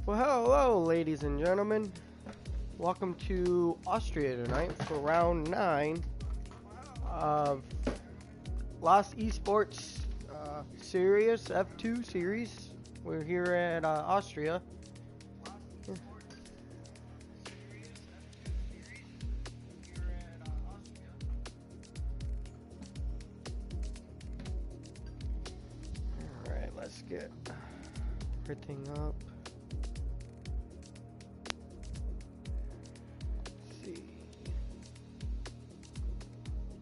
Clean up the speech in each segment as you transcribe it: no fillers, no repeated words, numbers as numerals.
Well, hello, ladies and gentlemen. Welcome to Austria tonight for round 9 of Lys Esports Series F2 series. We're here at Austria. Alright, let's get everything up.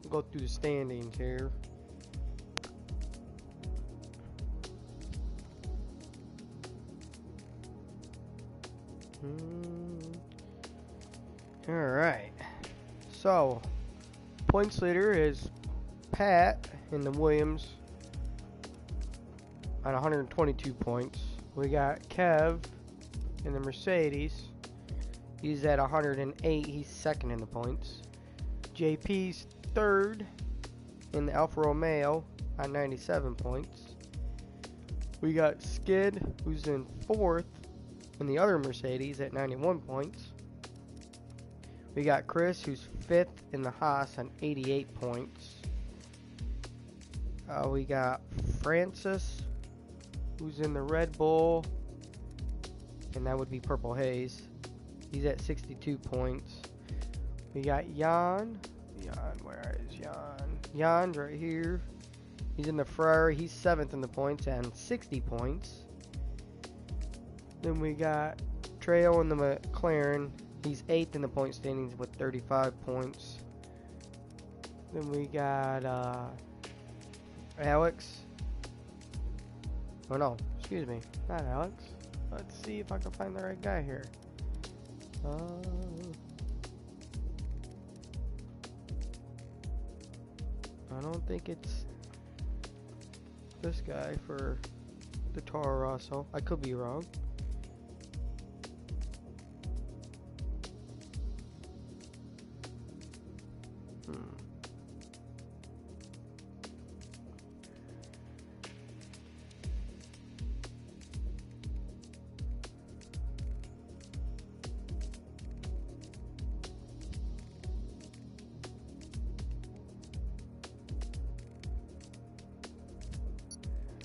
Go through the standings here. Alright. So, points leader is Pat in the Williams on 122 points. We got Kev in the Mercedes. He's at 108. He's second in the points. JP's third in the Alfa Romeo on 97 points. We got Skid, who's in fourth in the other Mercedes at 91 points. We got Chris, who's fifth in the Haas on 88 points. We got Francis, who's in the Red Bull, and that would be Purple Haze. He's at 62 points. We got Jan, where is Jan? Jan's right here. He's in the Ferrari. He's 7th in the points and 60 points. Then we got Treo in the McLaren. He's 8th in the point standings with 35 points. Then we got Alex. Oh no, excuse me, not Alex. Let's see if I can find the right guy here. I don't think it's this guy for the Toro Rosso. I could be wrong.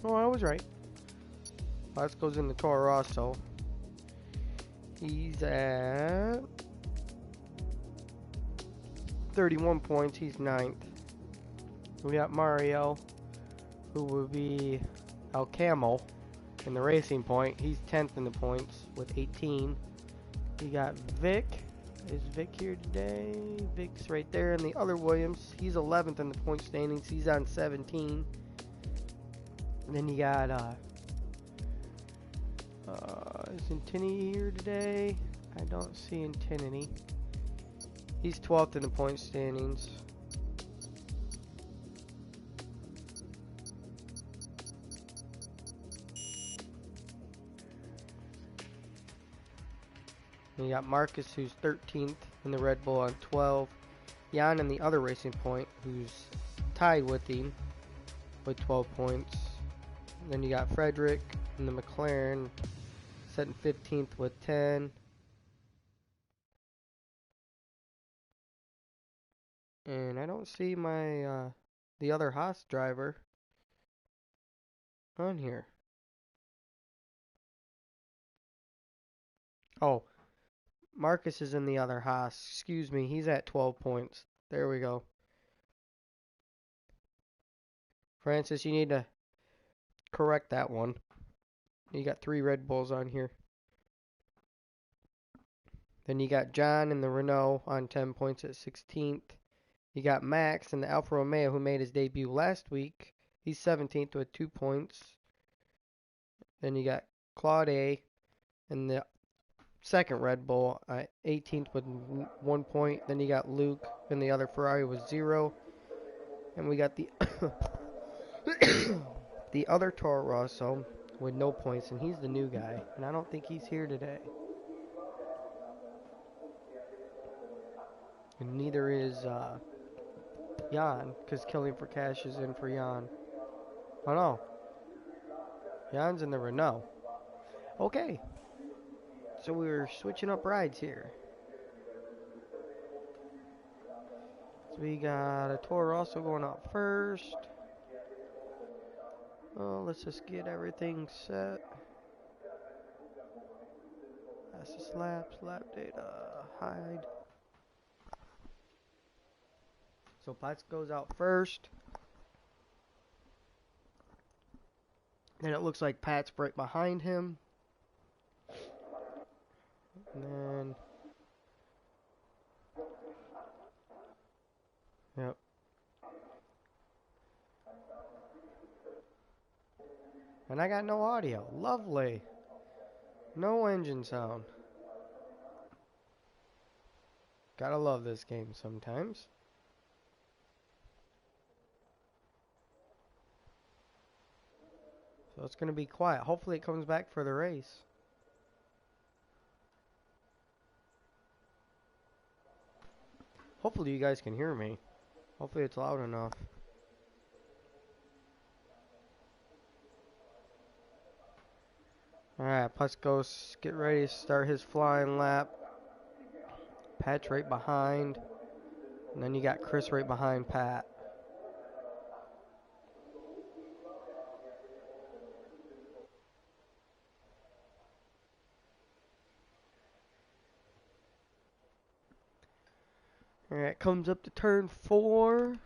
Oh, I was right. Lys goes in the Toro Rosso. He's at 31 points. He's 9th. We got Mario, who will be El Camo in the Racing Point. He's 10th in the points with 18. We got Vic. Is Vic here today? Vic's right there in the other Williams. He's 11th in the point standings. He's on 17. And then you got, is Intinity here today? I don't see Intinity. He's 12th in the point standings. And you got Marcus, who's 13th in the Red Bull on 12. Jan in the other Racing Point, who's tied with him with 12 points. Then you got Frederick in the McLaren, sitting 15th with 10. And I don't see my the other Haas driver on here. Oh, Marcus is in the other Haas. Excuse me, he's at 12 points. There we go. Francis, you need to correct that one. You got 3 Red Bulls on here. Then you got John in the Renault on 10 points at 16th. You got Max in the Alfa Romeo, who made his debut last week. He's 17th with 2 points. Then you got Claude in the second Red Bull at 18th with 1 point. Then you got Luke in the other Ferrari with 0. And we got the the other Toro Rosso with no points, and he's the new guy, and I don't think he's here today. And neither is Jan, because Killing for Cash is in for Jan. Oh no, Jan's in the Renault. Okay. So we were switching up rides here. So we got a Toro Rosso going out first. Oh, let's just get everything set. Fastest laps, lap data, hide. So Pat's goes out first. Then it looks like Pat's right behind him. And then... Yep. And I got no audio. Lovely. No engine sound. Gotta love this game sometimes. So it's gonna be quiet. Hopefully it comes back for the race. Hopefully you guys can hear me. Hopefully it's loud enough. Alright, Puskos, get ready to start his flying lap. Pat's right behind. And then you got Chris right behind Pat. Alright, comes up to turn 4.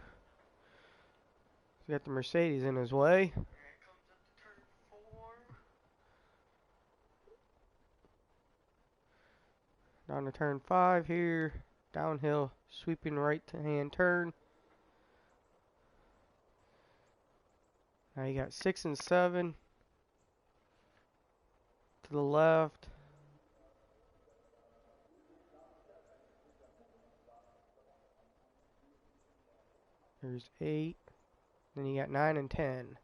He's got the Mercedes in his way. Down to turn 5 here. Downhill, sweeping right to hand turn. Now you got 6 and 7 to the left. There's 8. Then you got 9 and 10.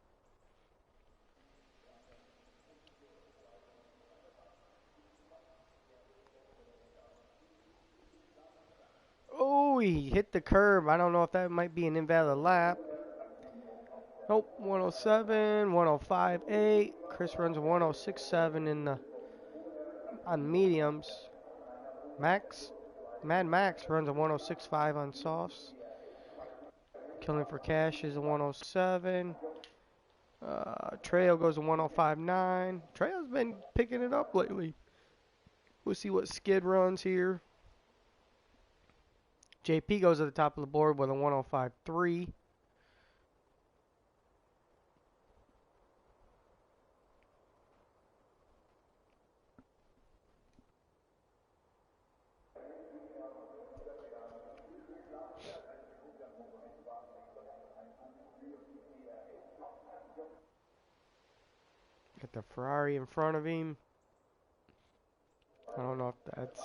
Oh, he hit the curb. I don't know if that might be an invalid lap. Nope, 107, 105.8. Chris runs a 106.7 in the on mediums. Mad Max runs a 106.5 on softs. Killing for Cash is a 107. Trail goes a 105.9. Trail's been picking it up lately. We'll see what Skid runs here. JP goes at the top of the board with a 105.3. Got the Ferrari in front of him. I don't know if that's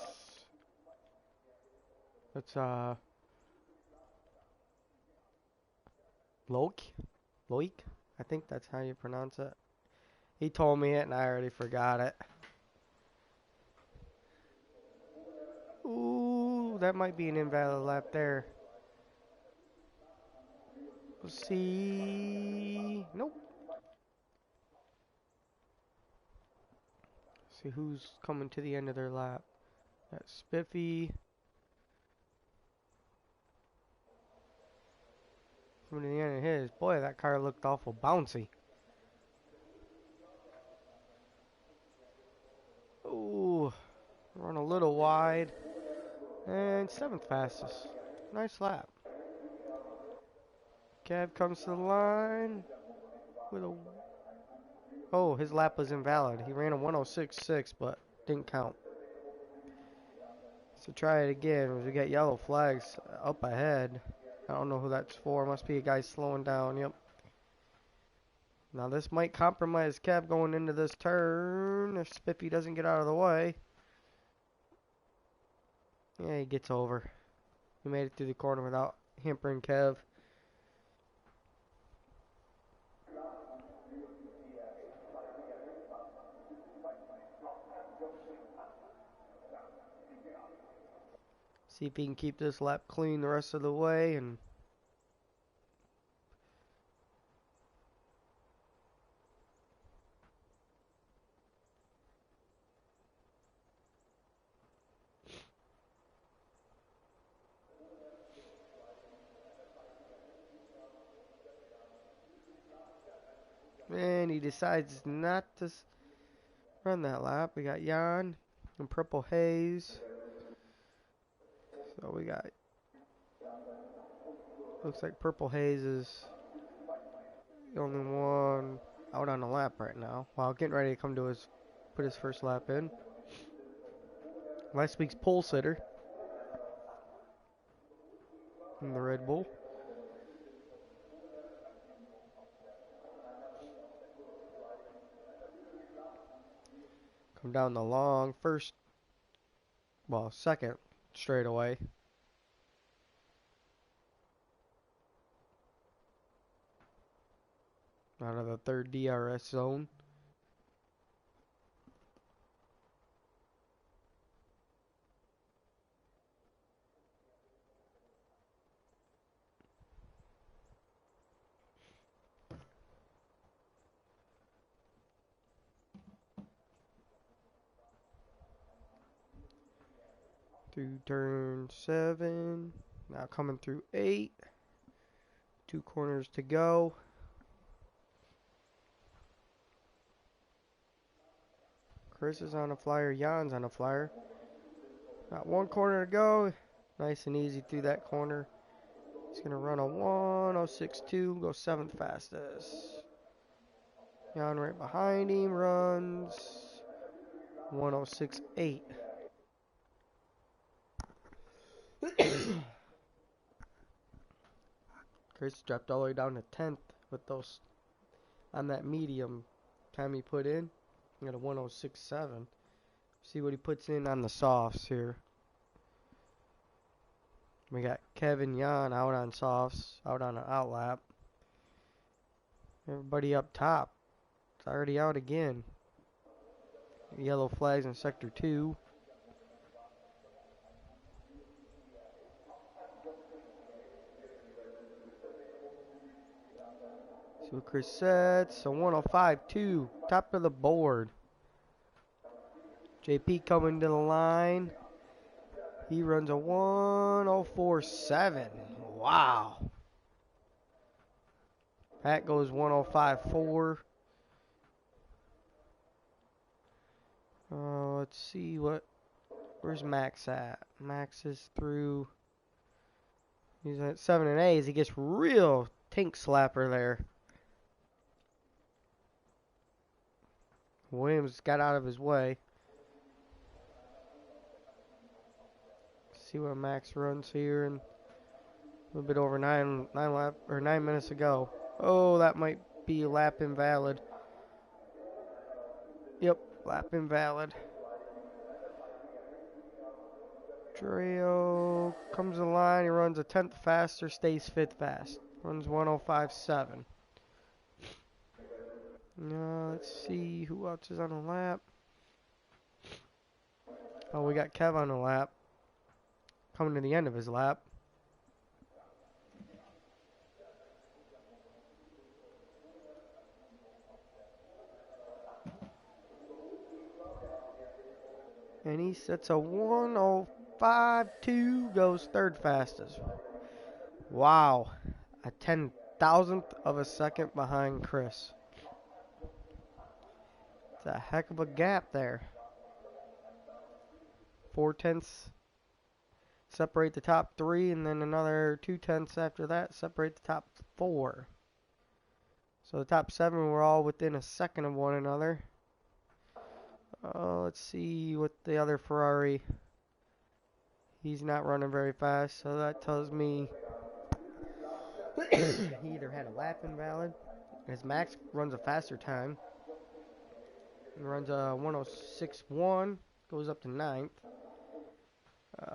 Loic. I think that's how you pronounce it. He told me it and I already forgot it. Ooh, that might be an invalid lap there. We'll see. Nope. See who's coming to the end of their lap. That's Spiffy. Coming to the end of his. Boy, that car looked awful bouncy. Ooh, run a little wide. And 7th fastest. Nice lap. Cab comes to the line with a... Oh, his lap was invalid. He ran a 106.6, but didn't count. So try it again. We got yellow flags up ahead. I don't know who that's for. Must be a guy slowing down. Yep. Now this might compromise Cab going into this turn if Spiffy doesn't get out of the way. Yeah, he gets over. He made it through the corner without hampering Kev. See if he can keep this lap clean the rest of the way and and he decides not to run that lap. We got Jan and Purple Haze. So we got, looks like Purple Haze is the only one out on the lap right now, while getting ready to come to put his first lap in. Last week's pole sitter in the Red Bull. Come down the long second straightaway. Out of the third DRS zone. Through turn 7. Now coming through 8. 2 corners to go. Chris is on a flyer. Jan's on a flyer. Got 1 corner to go. Nice and easy through that corner. He's going to run a 1:06.2. Go 7th fastest. Jan right behind him runs 1:06.8. Chris dropped all the way down to 10th with those on that medium time he put in. He got a 1:06.7. See what he puts in on the softs here. We got Kevin Jan out on softs, out on an outlap. Everybody up top. It's already out again. Yellow flags in sector 2. See what Chris sets. A 1:05.2. Top of the board. JP coming to the line. He runs a 1:04.7. Wow. Pat goes 1:05.4. Let's see where's Max at? Max is through. He's at 7 and 8. He gets real tank slapper there. Williams got out of his way. See what Max runs here in a little bit over 9 minutes ago. Oh, that might be a lap invalid. Yep, lap invalid. Drayo comes to the line. He runs a 10th faster, stays 5th fast. Runs 1:05.7. Let's see who else is on the lap. Oh, we got Kev on the lap. Coming to the end of his lap. And he sets a 1:05.2, goes 3rd fastest. Wow. A 10,000th of a second behind Chris. It's a heck of a gap there. 4/10 separate the top 3, and then another 2/10 after that separate the top 4. So the top 7 were all within a second of one another. Let's see what the other Ferrari. He's not running very fast, so that tells me he either had a lap invalid, as Max runs a faster time. He runs a 1:06.1, goes up to 9th.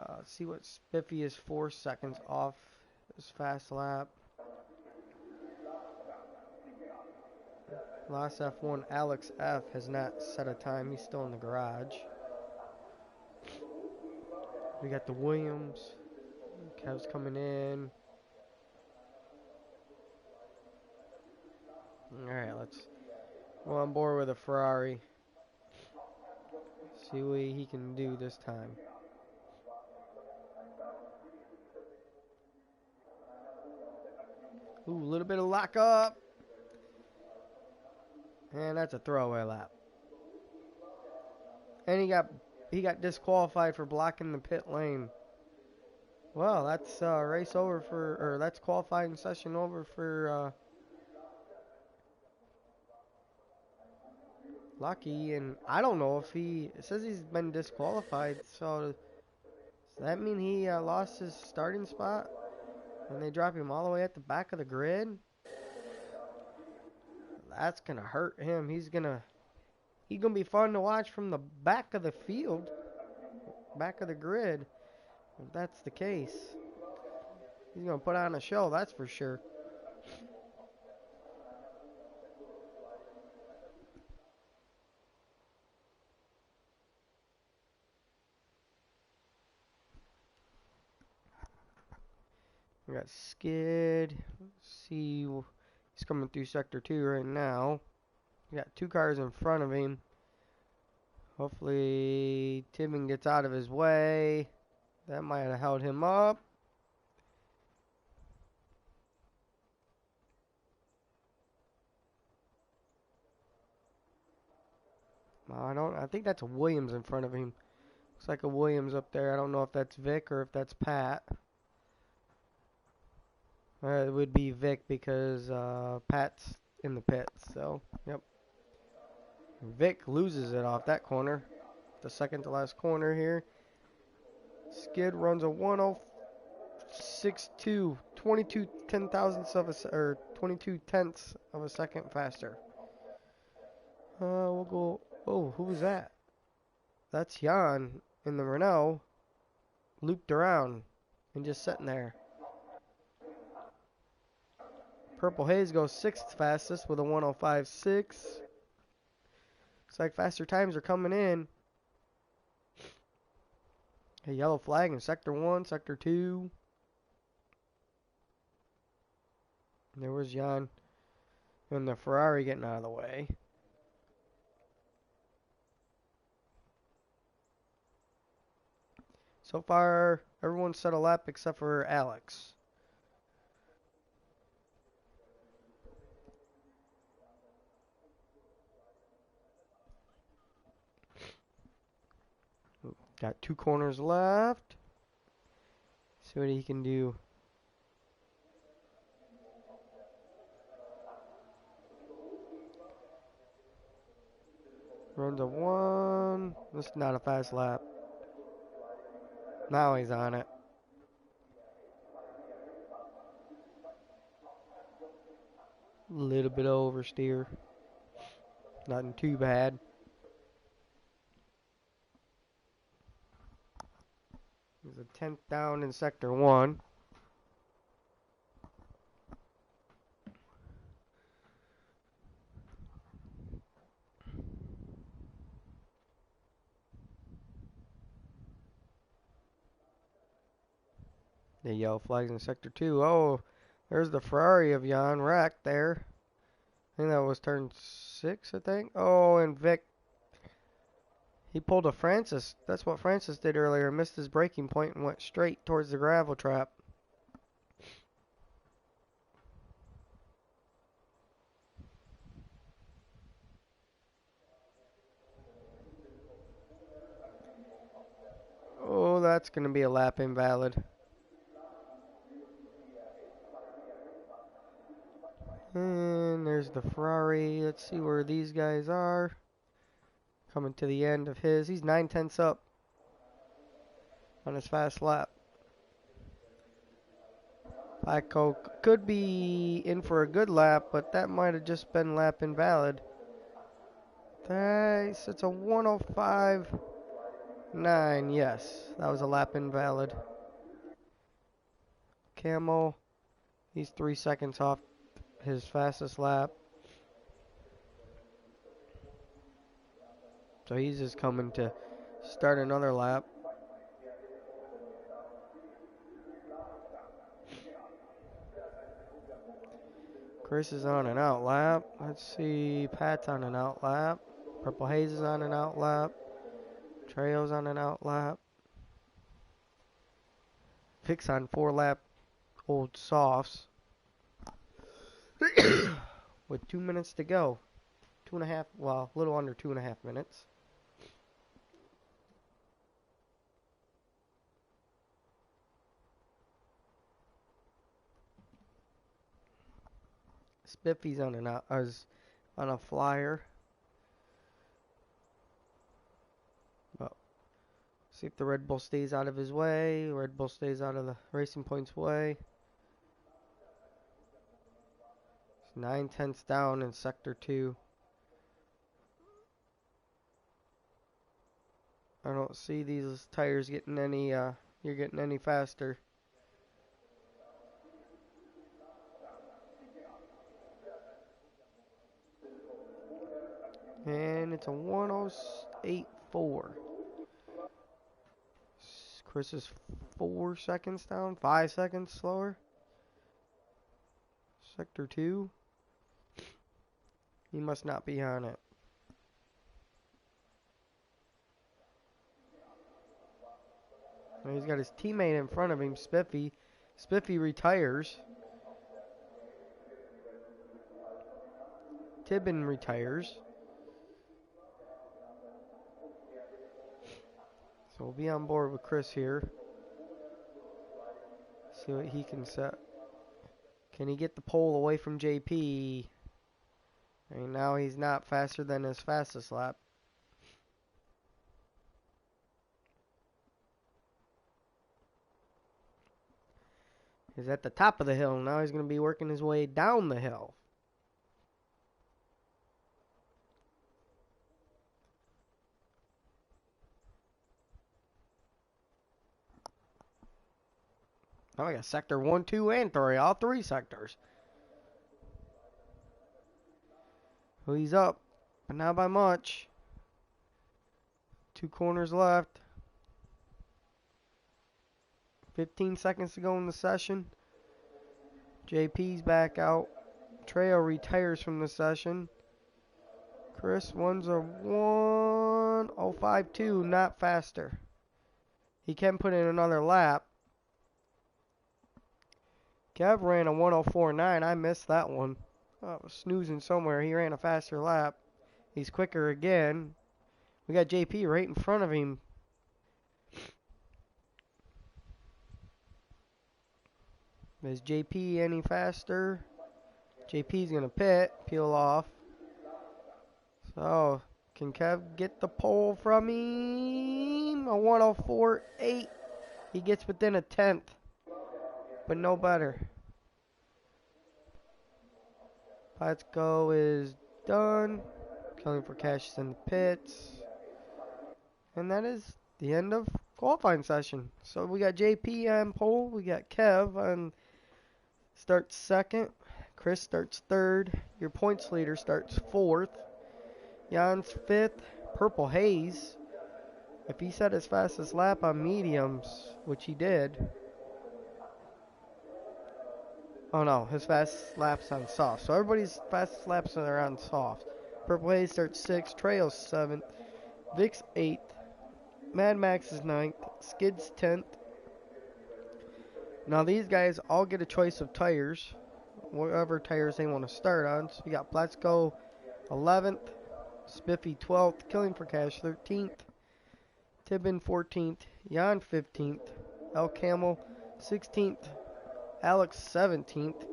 Let's see what Spiffy is 4 seconds off his fast lap. Last F1, Alex F has not set a time. He's still in the garage. We got the Williams. Kev's coming in. Alright, let's go on board with a Ferrari. See what he can do this time. Ooh, a little bit of lock up. And that's a throwaway lap. And he got disqualified for blocking the pit lane. Well, that's race over or that's qualifying session over for Lucky. And I don't know if it says he's been disqualified. So does that mean he lost his starting spot? And they drop him all the way at the back of the grid? That's gonna hurt him. He's gonna be fun to watch from the back of the field, back of the grid. If that's the case, he's gonna put on a show. That's for sure. We got Skid. Let's see, he's coming through sector 2 right now. We got 2 cars in front of him. Hopefully Timmon gets out of his way. That might have held him up. I think that's a Williams in front of him. Looks like a Williams up there. I don't know if that's Vic or if that's Pat. It would be Vic because Pat's in the pits. So, yep. Vic loses it off that corner. The second to last corner here. Skid runs a 1:06.2, 22 tenths of a second faster. We'll go. Oh, who was that? That's Jan in the Renault. Looped around and just sitting there. Purple Haze goes 6th fastest with a 1:05.6. Looks like faster times are coming in. A yellow flag in sector 1, sector 2. And there was Jan and the Ferrari getting out of the way. So far, everyone's set a lap except for Alex. Got 2 corners left. See what he can do. Runs a 1. This is not a fast lap. Now he's on it. A little bit of oversteer. Nothing too bad. There's a 10th down in sector 1. The yellow flags in sector 2. Oh, there's the Ferrari of Jan wrecked there. I think that was turn 6, I think. Oh, and Vic, he pulled a Francis. That's what Francis did earlier. Missed his braking point and went straight towards the gravel trap. Oh, that's going to be a lap invalid. And there's the Ferrari. Let's see where these guys are. Coming to the end of his. He's 9/10 up on his fast lap. Paco could be in for a good lap, but that might have just been lap invalid. It's a 1:05.9. Yes, that was a lap invalid. Camel, he's 3 seconds off his fastest lap. So he's just coming to start another lap. Chris is on an out lap. Let's see, Pat's on an out lap. Purple Haze is on an out lap. Trejo's on an out lap. Vic's on 4 lap old softs. With 2 minutes to go. 2.5, well, a little under 2.5 minutes. Spiffy's on on a flyer. Well, see if the Red Bull stays out of his way. Red Bull stays out of the Racing Point's way. 9/10 down in Sector 2. I don't see these tires getting any, you're getting any faster. And it's a 1:08.4. Chris is 4 seconds down, 5 seconds slower. Sector 2. He must not be on it. And he's got his teammate in front of him, Spiffy. Spiffy retires. Tibbin retires. So we'll be on board with Chris here. See what he can set. Can he get the pole away from JP? And now he's not faster than his fastest lap. He's at the top of the hill. Now he's going to be working his way down the hill. Now we got sector 1, 2, and 3. All 3 sectors. Well, he's up, but not by much. 2 corners left. 15 seconds to go in the session. JP's back out. Trejo retires from the session. Chris runs a 1:05.2, not faster. He can put in another lap. Kev ran a 1:04.9. I missed that one. I was snoozing somewhere. He ran a faster lap. He's quicker again. We got JP right in front of him. Is JP any faster? JP's going to peel off. So, can Kev get the pole from him? A 1:04.8. He gets within a 10th, but no better. Let's go is done. Killing for cash is in the pits. And that is the end of qualifying session. So we got JP on pole. We got Kev on starts second. Chris starts third. Your points leader starts fourth. Jan's fifth. Purple Haze, if he set his fastest lap on mediums, which he did. Oh no, his fastest lap's on soft. So everybody's fastest laps are on soft. Purple Haze starts 6th. Trail's 7th. Vic's 8th. Mad Max is 9th. Skid's 10th. Now these guys all get a choice of tires, whatever tires they want to start on. So we got Pletzko 11th, Spiffy 12th, Killing for Cash 13th, Tibbin 14th, Jan 15th, El Camel 16th, Alex 17th,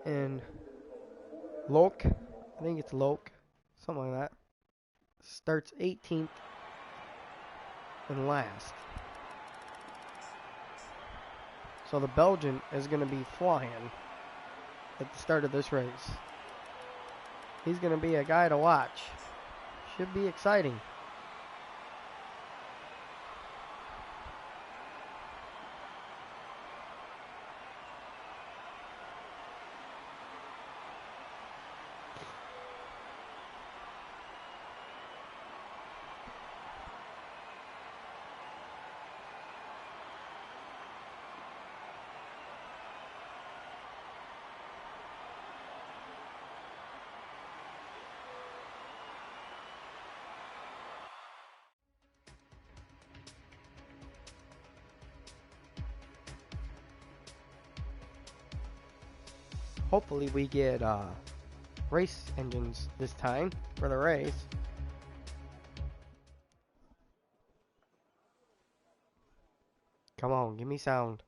and Lok, I think it's Lok, something like that, starts 18th and last. So the Belgian is going to be flying at the start of this race. He's going to be a guy to watch. Should be exciting. Hopefully we get race engines this time for the race. Come on, give me sound.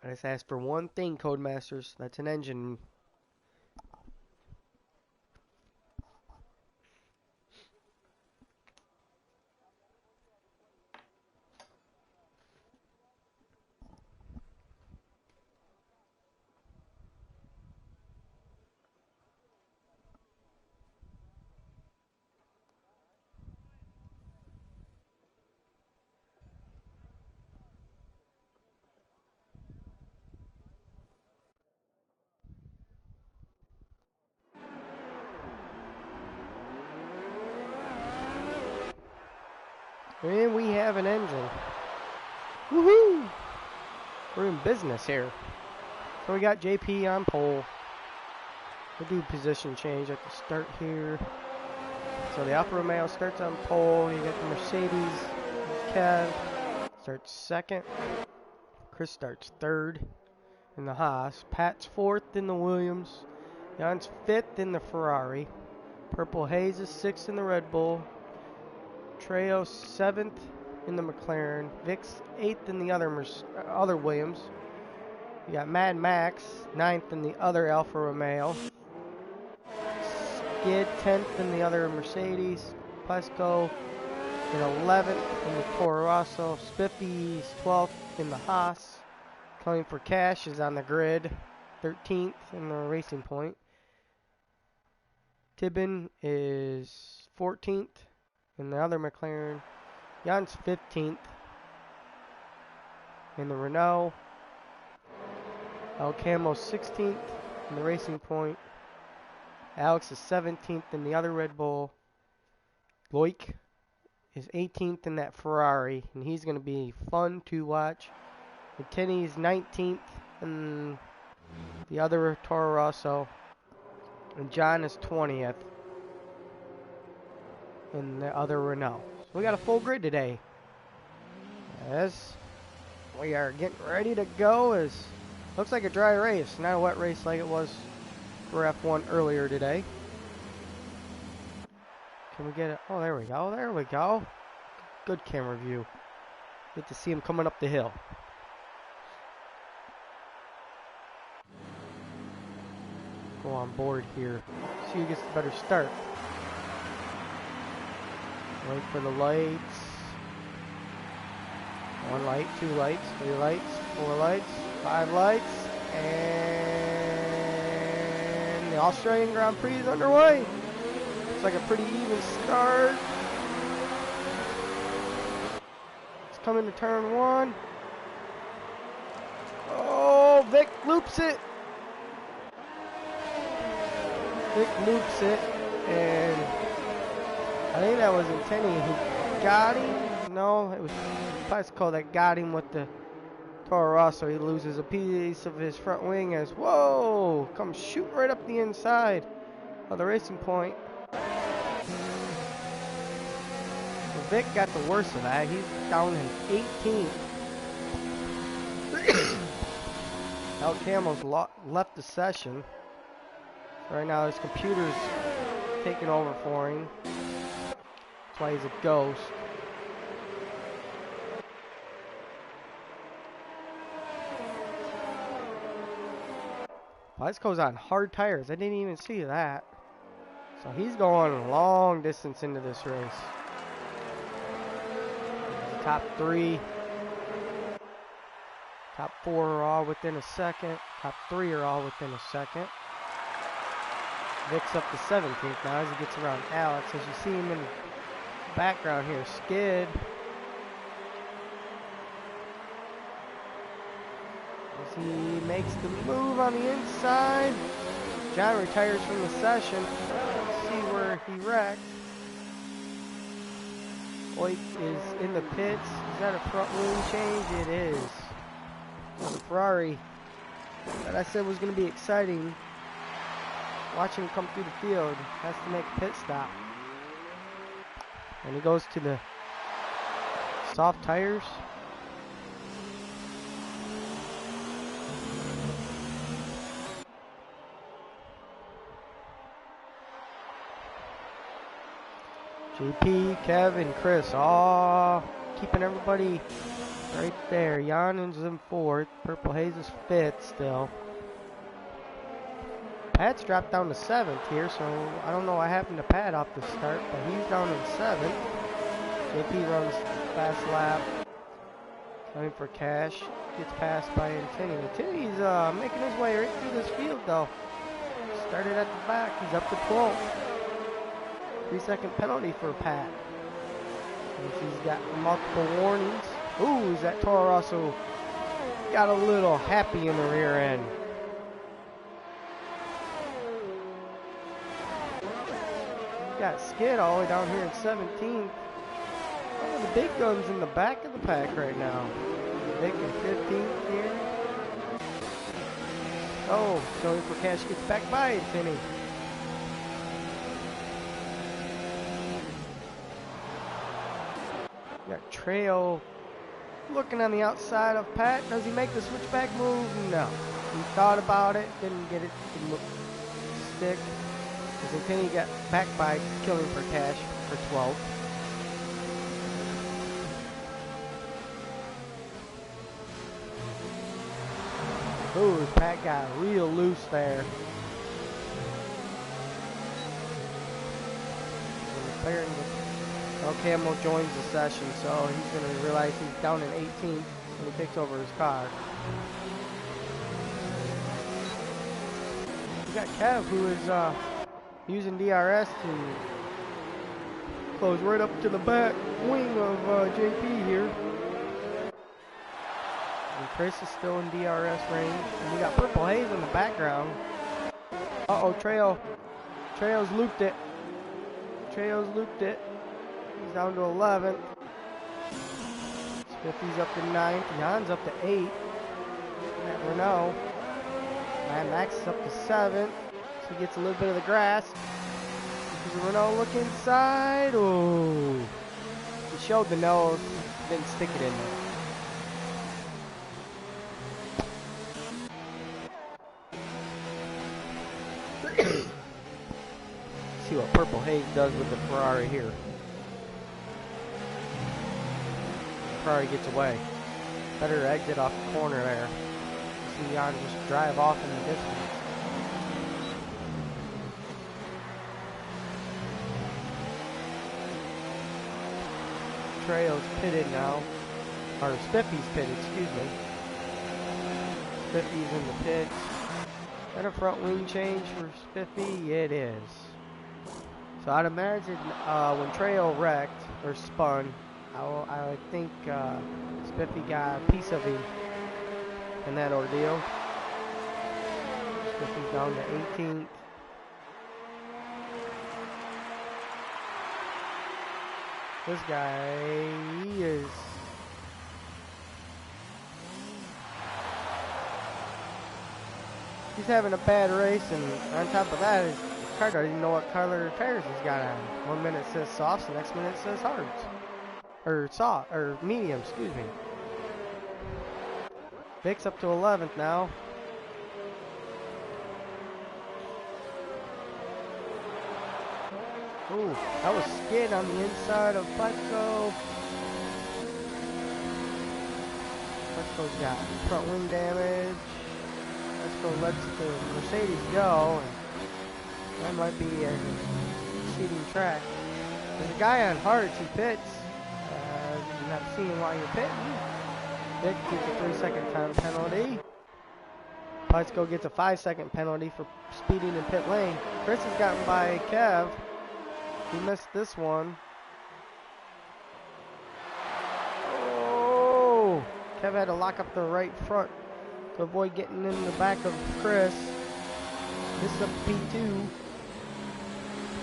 I just asked for one thing, Codemasters. That's an engine. And we have an engine. Woohoo! We're in business here. So we got JP on pole. We'll do position change at the start here. So the Alfa Romeo starts on pole. You got the Mercedes. Kev starts second. Chris starts third in the Haas. Pat's fourth in the Williams. Jan's fifth in the Ferrari. Purple Haze is sixth in the Red Bull. Trejo 7th in the McLaren, Vic's 8th in the other Williams. You got Mad Max 9th in the other Alfa Romeo. Skid 10th in the other Mercedes. Plesko in 11th in the Toro Rosso. Spiffy's 12th in the Haas. Coming for Cash is on the grid, 13th in the Racing Point. Tibbin is 14th. In the other McLaren, Jan's 15th in the Renault. El Camo's 16th in the Racing Point. Alex is 17th in the other Red Bull. Loic is 18th in that Ferrari, and he's going to be fun to watch. McKinney's 19th in the other Toro Rosso, and John is 20th. In the other Renault. So we got a full grid today. As we are getting ready to go. Looks like a dry race, not a wet race like it was for F1 earlier today. Can we get it? Oh, there we go. There we go. Good camera view. Get to see him coming up the hill. Go on board here. See who gets the better start. Wait for the lights. 1 light, 2 lights, 3 lights, 4 lights, 5 lights, and the Australian Grand Prix is underway. It's like a pretty even start. It's coming to turn 1. Oh, Vic loops it. Vic loops it, and I think that was Antenni who got him. No, it was Plesko that got him with the Toro Rosso. He loses a piece of his front wing as, whoa, comes shooting right up the inside of the Racing Point. So Vic got the worst of that. He's down in 18th. El Camo's left the session. Right now his computer's taking over for him. That's why he's a ghost. Plesko's on hard tires. I didn't even see that. So he's going a long distance into this race. Top 3. Top 4 are all within a second. Top 3 are all within a second. Vic's up to 17th now as he gets around Alex. As you see him in the background here, Skid. As he makes the move on the inside. John retires from the session. Let's see where he wrecked. Oik is in the pits. Is that a front wing change? It is. The Ferrari that I said was going to be exciting. Watching him come through the field. Has to make a pit stop. And he goes to the soft tires. JP, Kevin, Chris, all keeping everybody right there. Jan is in 4th. Purple Haze is 5th still. Pat's dropped down to 7th here, so I don't know what happened to Pat off the start, but he's down in 7th. JP runs fast lap. Going for Cash. Gets passed by Infinity. Infinity's making his way right through this field, though. Started at the back. He's up to 12th. 3-second penalty for Pat. He's got multiple warnings. Ooh, is that Toro Rosso got a little happy in the rear end. Got Skid all the way down here in 17th. Oh, the big gun's in the back of the pack right now. Vic in 15th here. Oh, going for Cash, gets back by Infinity. Got Trail looking on the outside of Pat. Does he make the switchback move? No. He thought about it, didn't get it to stick. Because Infinity got back by Killing for Cash for 12th. Ooh, Pat got real loose there. Oh, Camo joins the session, so he's going to realize he's down in 18th when he takes over his car. We got Kev, who is using DRS to close right up to the back wing of JP here. And Chris is still in DRS range. And we got Purple Haze in the background. Uh-oh, Trail's looped it. Trail's looped it. He's down to 11th. Spiffy's up to 9th. Jan's up to 8th. Never know. And Max is up to 7th. So he gets a little bit of the grass. Does Renault look inside? Oh. He showed the nose. Didn't stick it in there. See what Purple Haze does with the Ferrari here. Ferrari gets away. Better exit off the corner there. See Jan just drive off in the distance. Trail's pitted now. Or Spiffy's pitted, excuse me. Spiffy's in the pits. Is that a front wing change for Spiffy? It is. So I'd imagine when Trail wrecked or spun, I think Spiffy got a piece of him in that ordeal. Spiffy's down to 18th. This guy, he is... He's having a bad race, and on top of that, his car doesn't even know what color tires he's got on. 1 minute it says softs, the next minute it says hards. Or soft, or medium, excuse me. Vic's up to 11th now. Ooh, that was Skid on the inside of Pleco. Pleco's got front wing damage. Pleco lets the Mercedes go. That might be a cheating track. There's a guy on hards who pits. You're not seeing why you're pitting. Vic gets a 3-second time penalty. Pleco gets a 5-second penalty for speeding in pit lane. Chris has gotten by Kev. He missed this one. Oh! Kev had to lock up the right front to avoid getting in the back of Chris. This is a P2.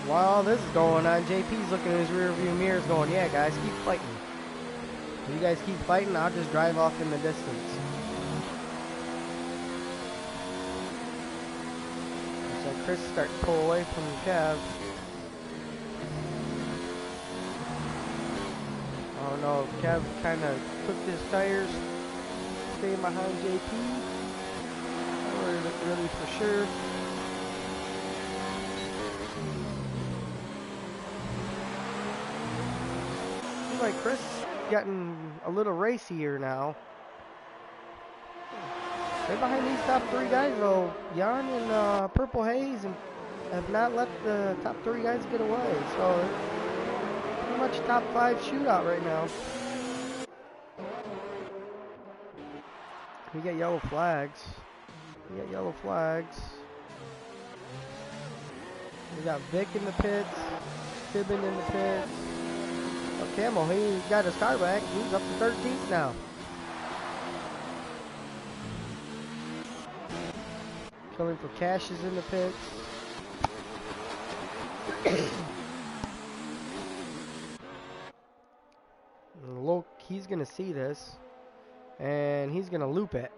While this is going on, JP's looking in his rear view mirrors going, yeah guys, keep fighting. If you guys keep fighting, I'll just drive off in the distance. So Chris starts to pull away from Kev. I don't know if Kev kind of took his tires, staying behind JP. Not really for sure. like Chris getting a little racier now. Right behind these top 3 guys though, Jan and Purple Haze and have not let the top 3 guys get away. So pretty much top 5 shootout right now. We got yellow flags. We got yellow flags. We got Vic in the pits, Fibbin in the pits. Oh, Camel, he got his car back. He's up to 13th now. Killing for Cash is in the pits. Look, he's gonna see this, and he's gonna loop it.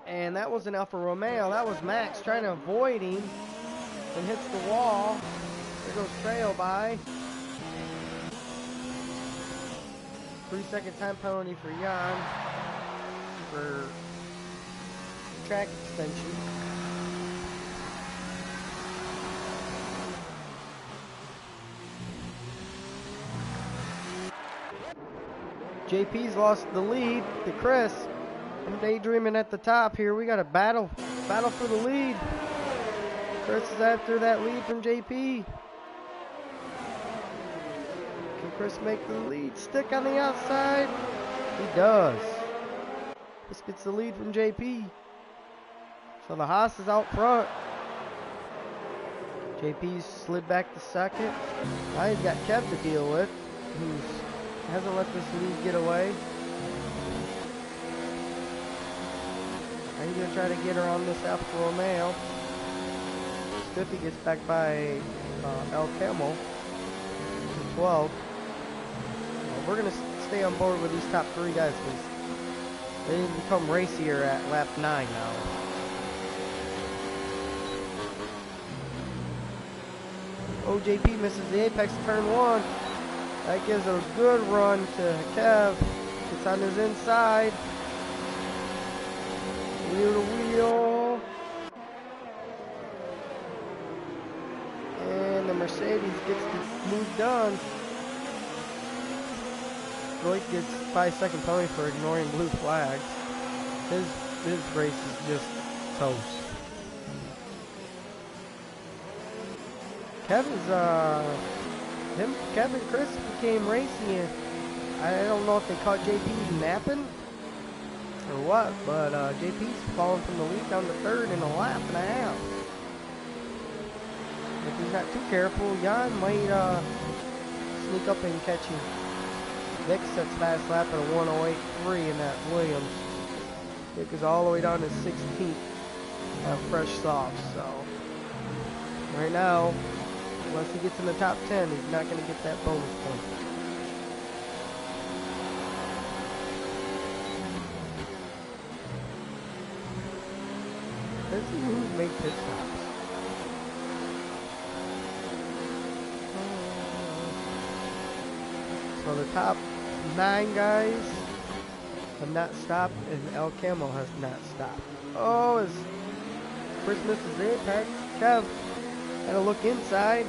And that wasn't Alfa Romeo, that was Max trying to avoid him and hits the wall. There goes Trail by. 3-second time penalty for Jan for track extension. JP's lost the lead to Chris. I'm daydreaming at the top here. We got a battle for the lead. Chris is after that lead from JP. Can Chris make the lead stick on the outside? He does. Chris gets the lead from JP. So the Haas is out front. JP's slid back to second. Now he's got Kev to deal with, who hasn't let this lead get away. Now he's going to try to get around this Alfa Romeo. Spiffy gets back by El Camel. 12. Well, we're going to stay on board with these top 3 guys because they become racier at lap 9 now. OJP misses the apex turn 1. That gives a good run to Kev. Gets on his inside. Wheel to wheel. And the Mercedes gets the move done. Droid gets 5-second penalty for ignoring blue flags. His race is just toast. Kevin and Chris became racy. I don't know if they caught JP napping or what, but JP's falling from the lead down to 3rd in a lap and a half. If he's not too careful, Jan might sneak up and catch him. Vic sets fast lap at a 1:08.3 in that Williams. Vic is all the way down to 16th fresh soft, so right now, unless he gets in the top 10, he's not going to get that bonus point. Let's see who's made pit stops. So the top 9 guys have not stopped, and El Camel has not stopped. Oh, as Chris misses the apex, Kev had a look inside.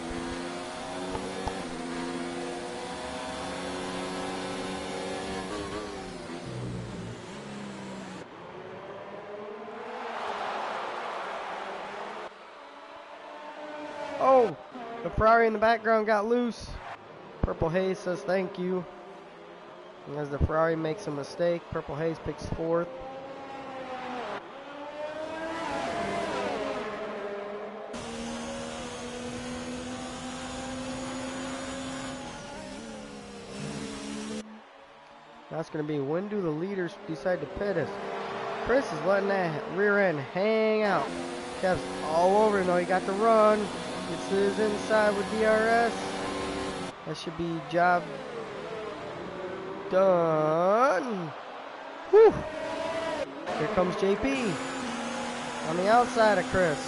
Oh, the Ferrari in the background got loose. Purple Haze says thank you. And as the Ferrari makes a mistake, Purple Haze picks 4th. That's going to be when do the leaders decide to pit us? Chris is letting that rear end hang out. Kev's all over. No, he got the run. Gets his inside with DRS. That should be job done. Whew. Here comes JP on the outside of Chris.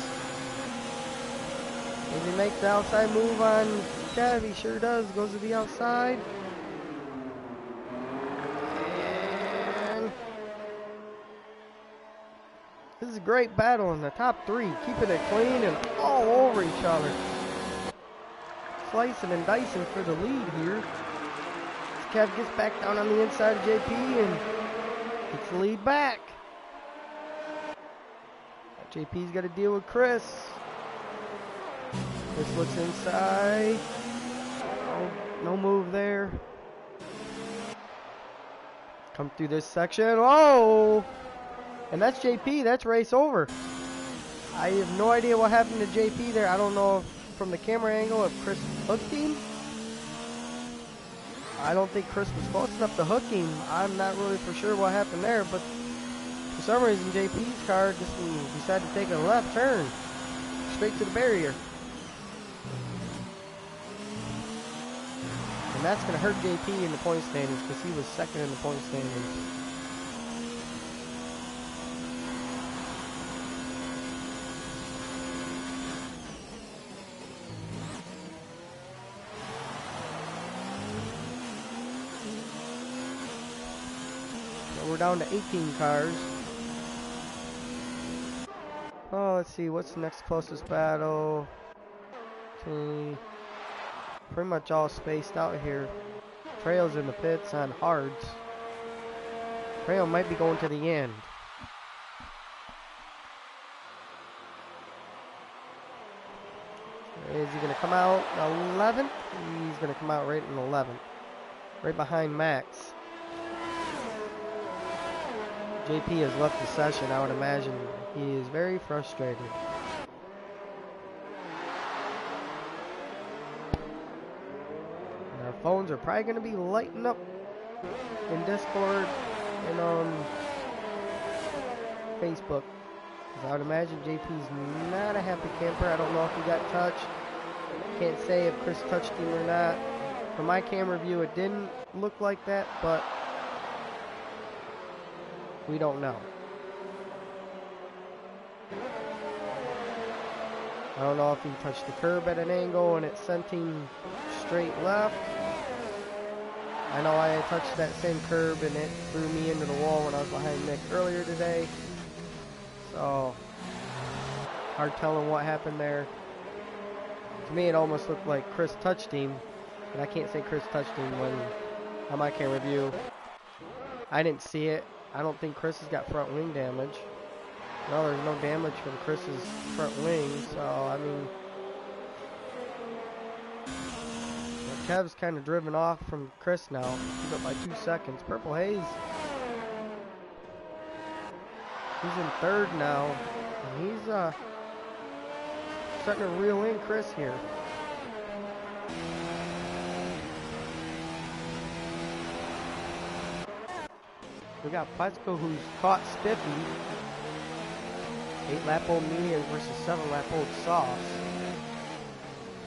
Does he make the outside move on Kev? He sure does. Goes to the outside. This is a great battle in the top three, keeping it clean and all over each other. Slicing and dicing for the lead here. Kev gets back down on the inside of JP and gets the lead back. JP's got to deal with Chris. Chris looks inside. Oh, no move there. Come through this section. Whoa! And that's JP. That's race over. I have no idea what happened to JP there. I don't know if, from the camera angle if Chris hooked him. I don't think Chris was close enough to hook him. I'm not really for sure what happened there, but for some reason JP's car just decided to take a left turn straight to the barrier. And that's going to hurt JP in the point standings because he was second in the point standings. We're down to 18 cars. Oh, let's see, what's the next closest battle? Okay. Pretty much all spaced out here. Trail's in the pits on hards. Trail might be going to the end. Is he going to come out 11th? He's going to come out right in 11th. Right behind Max. JP has left the session. I would imagine he is very frustrated. And our phones are probably going to be lighting up in Discord and on Facebook. Because I would imagine JP's not a happy camper. I don't know if he got touched. Can't say if Chris touched him or not. From my camera view, it didn't look like that, but we don't know. I don't know if he touched the curb at an angle and it sent him straight left. I know I touched that same curb and it threw me into the wall when I was behind Nick earlier today. So, hard telling what happened there. To me, it almost looked like Chris touched him. But I can't say Chris touched him when, on my camera view, I didn't see it. I don't think Chris has got front wing damage. No, there's no damage from Chris's front wing, so, I mean, Kev's kind of driven off from Chris now. He's up by 2 seconds. Purple Haze, he's in third now, and he's starting to reel in Chris here. We got Pletzko who's caught Spiffy. 8-lap-old mediums versus 7-lap-old sauce.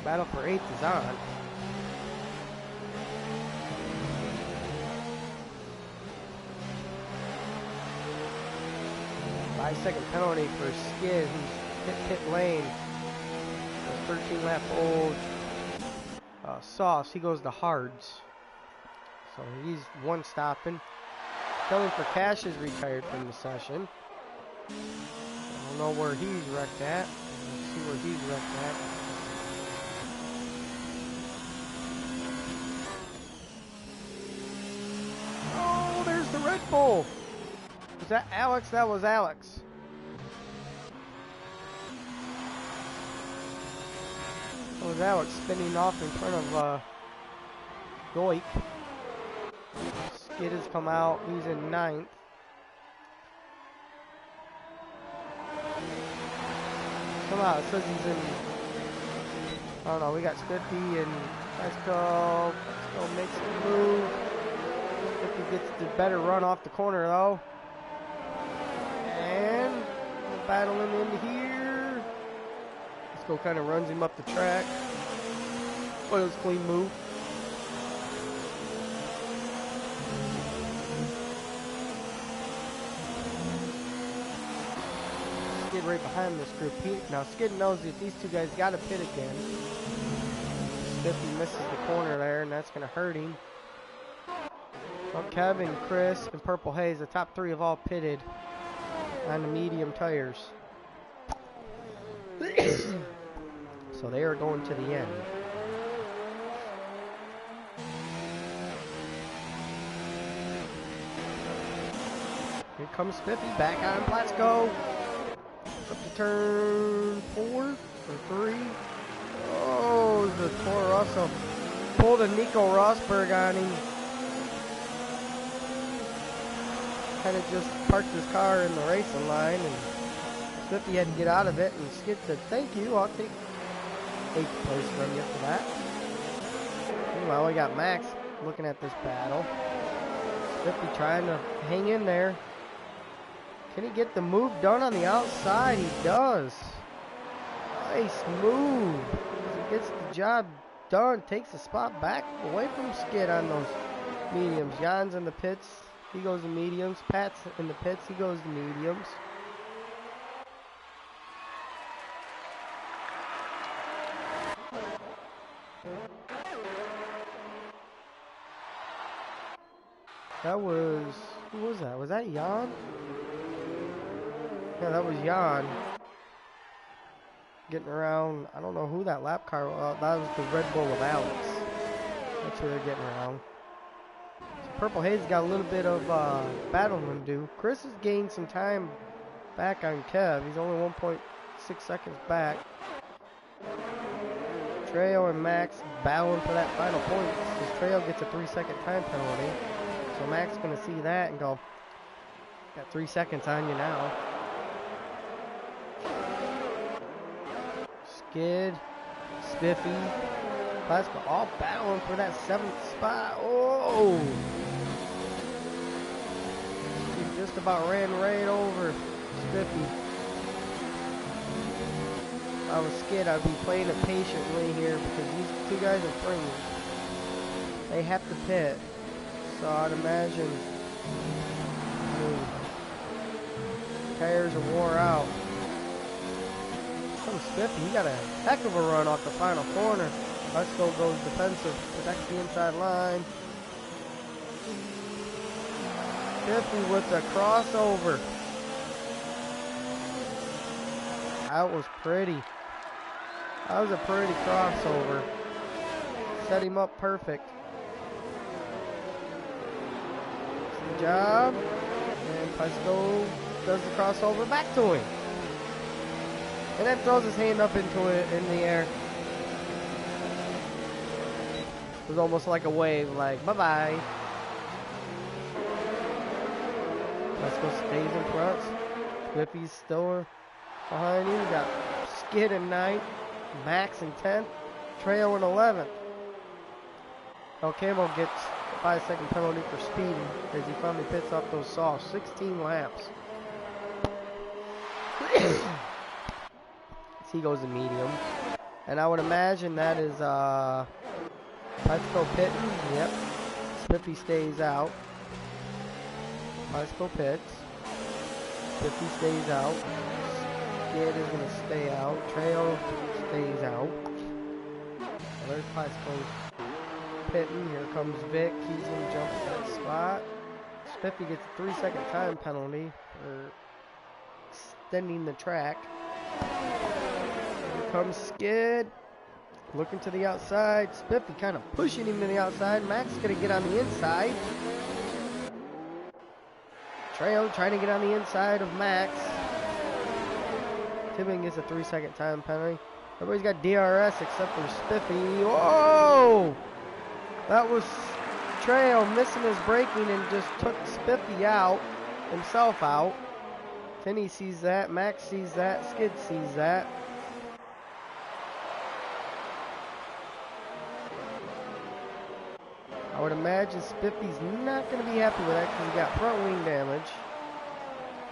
Battle for 8th is on. Five-second penalty for Skid, who's pit lane. 13-lap-old sauce. He goes to hards. So he's one stopping. Coming for Cash is retired from the session. I don't know where he's wrecked at. Let's see where he's wrecked at. Oh, there's the Red Bull. Was that Alex? That was Alex. That was Alex spinning off in front of Goik. Skid has come out. He's in 9th. Come out. It says he's in. I don't know. We got Spiffy and let's go. Let's go make some move. Spiffy gets the better run off the corner though. And we're battling into here. Let's go kind of runs him up the track. But it was a clean move. Skid right behind this group. Now Skid knows that these two guys got to pit again. Spiffy misses the corner there, and that's going to hurt him. Well, Kevin, Chris, and Purple Haze, the top three have all pitted. on the medium tires. So they are going to the end. Here comes Spiffy back on Blasco. Up to turn 4 or 3. Oh, the Toro Rosso pulled a Nico Rosberg on him. Kind of just parked his car in the racing line, and Spiffy had to get out of it, and Skid said, "Thank you, I'll take 8th place from you for that." Meanwhile, we got Max looking at this battle. Spiffy trying to hang in there. Can he get the move done on the outside? He does. Nice move. He gets the job done. Takes the spot back away from Skid on those mediums. Jan's in the pits. He goes to mediums. Pat's in the pits. He goes to mediums. That was... who was that? Was that Jan? Yeah, that was Jan. Getting around. I don't know who that lap car was. That was the Red Bull of Alex. That's who they're getting around. So Purple Haze got a little bit of battling to do. Chris has gained some time back on Kev. He's only 1.6 seconds back. Trejo and Max battling for that final point. Because Trejo gets a 3-second time penalty. So Max is going to see that and go, got 3 seconds on you now. Skid, Spiffy, Pascal, all battling for that 7th spot. Oh! He just about ran right over Spiffy. If I was Skid, I'd be playing it patiently here because these 2 guys are friends. They have to pit. So I'd imagine tires are wore out. Comes Spiffy, he got a heck of a run off the final corner. Let's goes defensive, protects the inside line. Spiffy with the crossover. That was pretty. That was a pretty crossover. Set him up perfect. Good job. And Pasco does the crossover back to him. And then throws his hand up into it in the air. It was almost like a wave, like bye-bye. Pasco stays in front. Spiffy's still behind him. We got Skid in 9th, Max in 10th, Trejo in 11th. El Camo gets a 5-second penalty for speeding as he finally pits off those softs. 16 laps. He goes to medium. And I would imagine that is Pasco pitting. Yep. Spiffy stays out. Pasco pits. Spiffy stays out. Skid is going to stay out. Trejo stays out. There's Pasco's pitting. Here comes Vic. He's going to jump to that spot. Spiffy gets a 3-second time penalty for extending the track. Here comes Skid. Looking to the outside. Spiffy kind of pushing him to the outside. Max going to get on the inside. Trejo trying to get on the inside of Max. Tipping gets a 3-second time penalty. Everybody's got DRS except for Spiffy. Whoa! That was Trejo missing his braking and just took Spiffy out, himself out. Finney sees that. Max sees that. Skid sees that. I would imagine Spiffy's not going to be happy with that because he got front wing damage.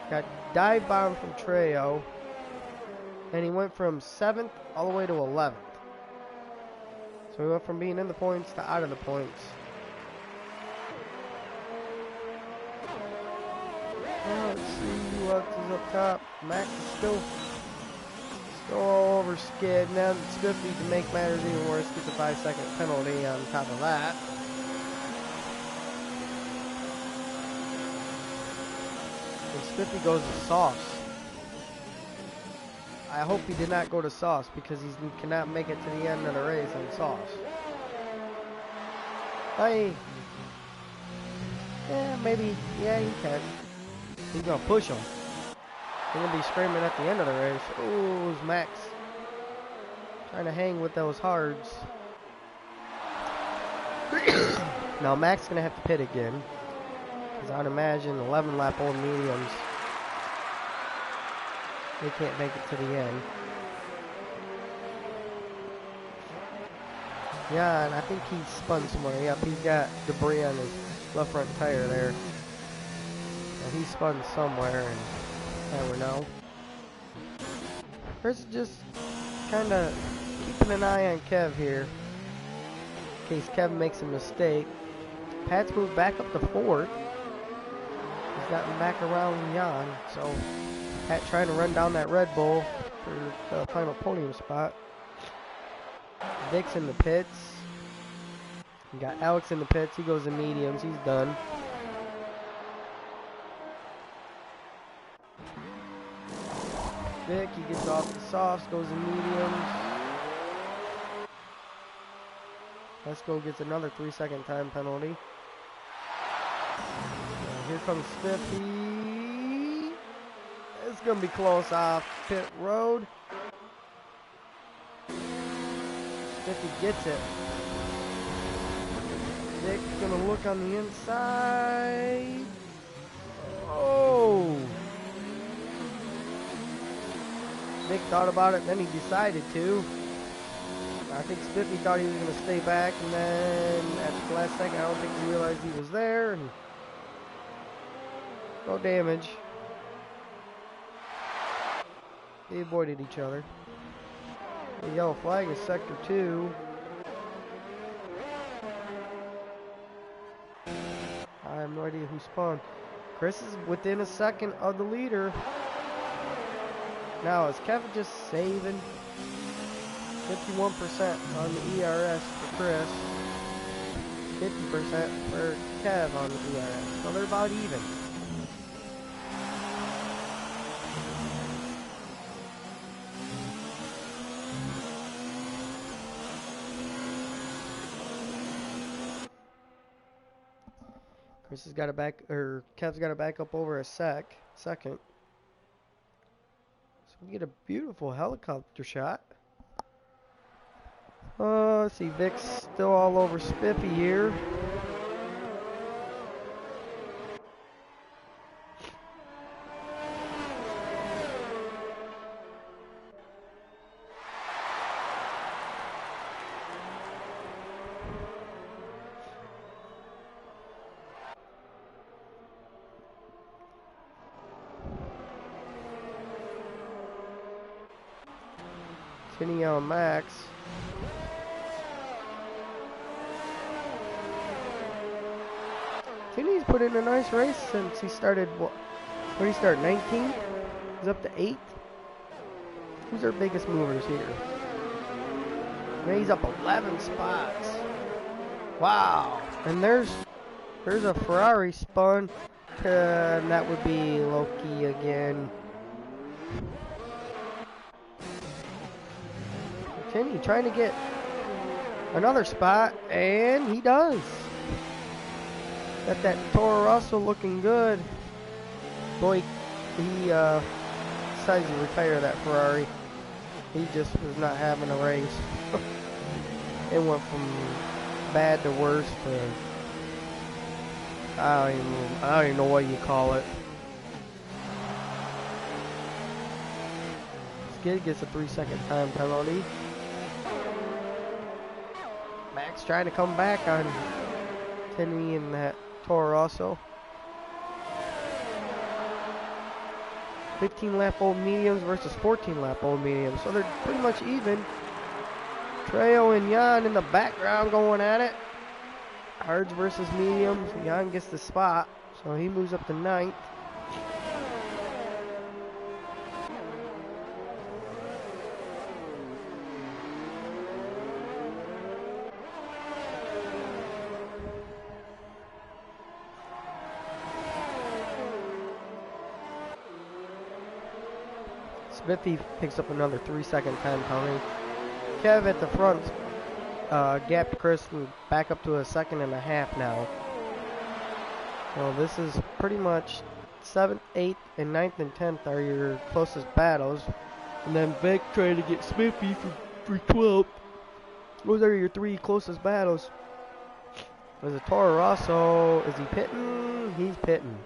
Got dive bomb from Trejo. And he went from 7th all the way to 11th. So he went from being in the points to out of the points. Well, let's see who else is up top. Max is still all over Skid. Now Spiffy, to make matters even worse, gets a 5-second penalty on top of that. And Spiffy goes to sauce. I hope he did not go to sauce because he cannot make it to the end of the race on sauce. Hey. Yeah, maybe. Yeah, he can. He's gonna push him. He's gonna be screaming at the end of the race. Ooh, it's Max trying to hang with those hards. Now Max gonna have to pit again, because I'd imagine 11 lap old mediums, they can't make it to the end. Yeah, and I think he spun somewhere. Yep, he's got debris on his left front tire there. And he spun somewhere, and I never know. Chris just kind of keeping an eye on Kev here, in case Kev makes a mistake. Pat's moved back up to 4th. He's gotten back around Jan, so Pat trying to run down that Red Bull for the final podium spot. Vic's in the pits. You got Alex in the pits. He goes to mediums. He's done. Vic, he gets off the softs, goes to mediums. Let's go gets another 3-second time penalty. Here comes Spiffy. It's going to be close off pit road. Spiffy gets it. Vic's going to look on the inside. Oh! Vic thought about it, then he decided to. I think Spiffy thought he was going to stay back, and then at the last second, I don't think he realized he was there. And no damage. They avoided each other. The yellow flag is sector 2. I have no idea who spun. Chris is within a second of the leader. Now, is Kevin just saving? 51% on the ERS for Chris. 50% for Kev on the ERS. So they're about even. Chris has got it back, or Kev's got it back up over a second. So we get a beautiful helicopter shot. Let's see, Vic's still all over Spiffy here. Tinny on Max. Tinny's put in a nice race since he started, what did he start, 19th? He's up to 8th. Who's our biggest movers here? Man, he's up 11 spots. Wow. And there's a Ferrari spun. And that would be Loki again. Tinny trying to get another spot, and he does. Got that Toro Rosso looking good. Boy, he decided to retire that Ferrari. He just was not having a race. It went from bad to worse to I don't even know what you call it. Skid gets a 3-second time penalty. Max trying to come back on Tinny and that Toro Rosso. 15 lap old mediums versus 14 lap old mediums. So they're pretty much even. Treo and Jan in the background going at it. Hards versus mediums. Jan gets the spot. So he moves up to 9th. Biffy picks up another 3-second time penalty. Kev at the front gapped Chris and back up to a 1.5 now. Well, this is pretty much 7th, 8th, and 9th and 10th are your closest battles. And then Vic trying to get Smithy for 12th. Those are your 3 closest battles. There's a Toro Rosso. Is he pitting? He's pitting.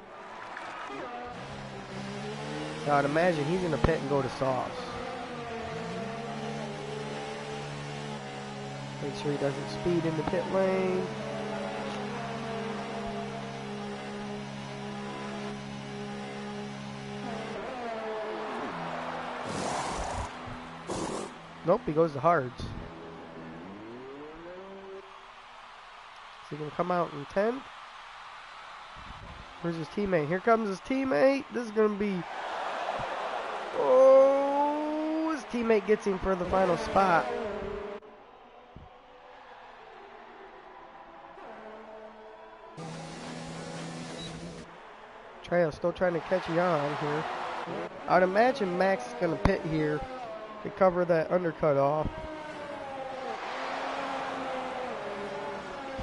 So I'd imagine he's going to pit and go to softs. Make sure he doesn't speed in the pit lane. Nope, he goes to hards. Is he going to come out in 10th? Where's his teammate? Here comes his teammate. This is going to be... Oh, his teammate gets him for the final spot. Trejo still trying to catch you on here. I'd imagine Max is going to pit here to cover that undercut off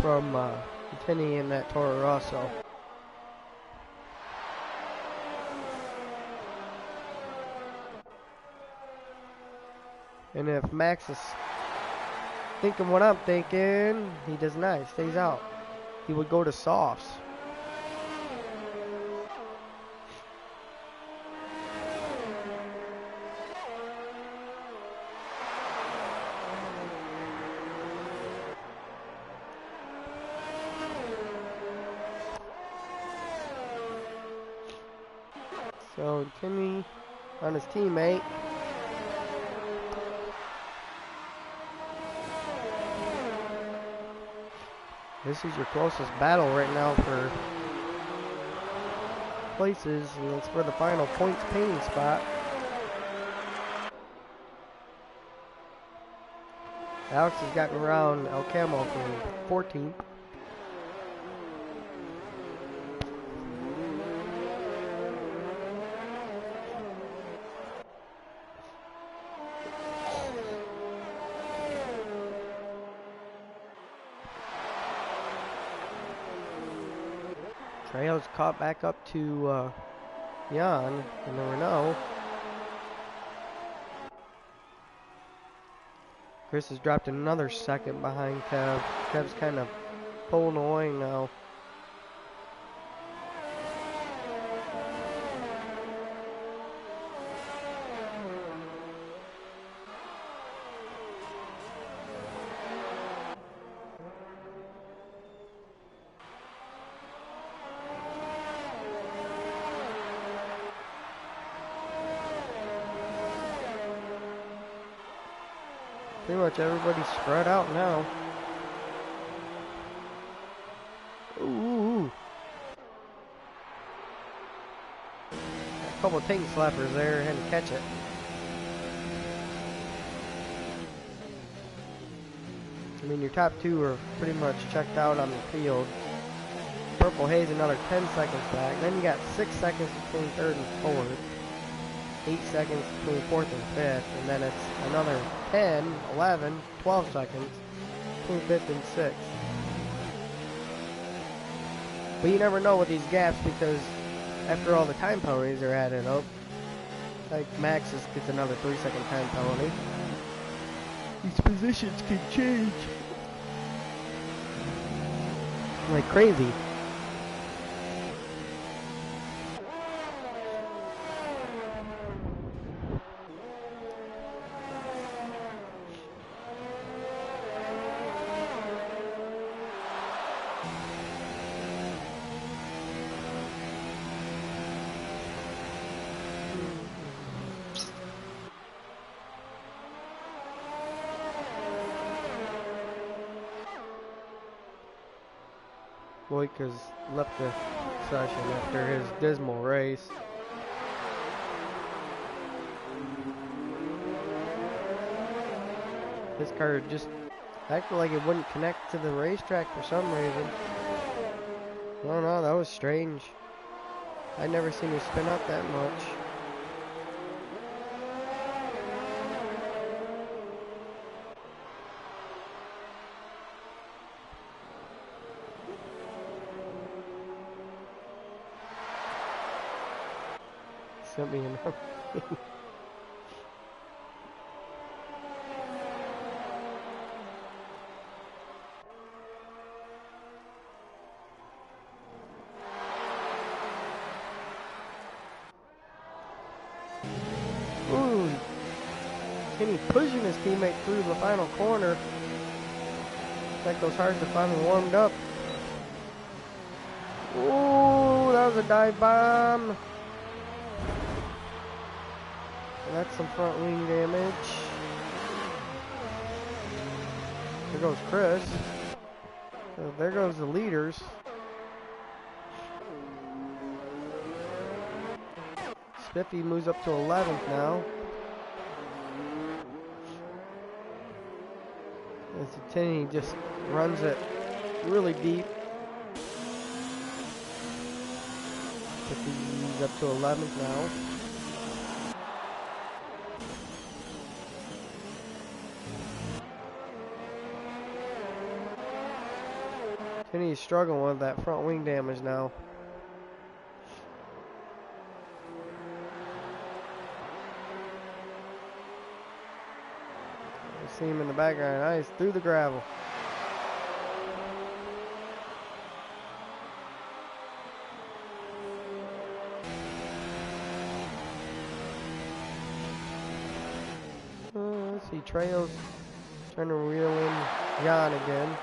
from continuing that Toro Rosso. And if Max is thinking what I'm thinking, he does not. He stays out. He would go to softs. So Timmy on his teammate. This is your closest battle right now for places, and it's for the final points painting spot. Alex has gotten around El Camo for 14th. Trejo's caught back up to Jan in the Renault. Chris has dropped another second behind Kev. Kev's kind of pulling away now. Pretty much everybody's spread out now. Ooh. A couple of tank slappers there, had to catch it. I mean, your top 2 are pretty much checked out on the field. Purple Haze another 10 seconds back. Then you got 6 seconds between 3rd and 4th. 8 seconds between 4th and 5th, and then it's another 10, 11, 12 seconds between 5th and 6th. But you never know with these gaps because after all the time penalties are added up, like Max gets another 3-second time penalty. These positions can change like crazy. Boyk has left the session after his dismal race. This car just acted like it wouldn't connect to the racetrack for some reason. I don't know, that was strange. I'd never seen it spin up that much. sent me another. Ooh, Kenny pushing his teammate through the final corner. Like those hearts are finally warmed up. Ooh, that was a dive bomb. And that's some front wing damage. There goes Chris. So there goes the leaders. Spiffy moves up to 11th now. As Tinny just runs it really deep. Spiffy's up to 11th now. Tinny's struggling with that front wing damage now. See him in the background. Nice, through the gravel. Let's see, Trejo's trying to reel in Jan again.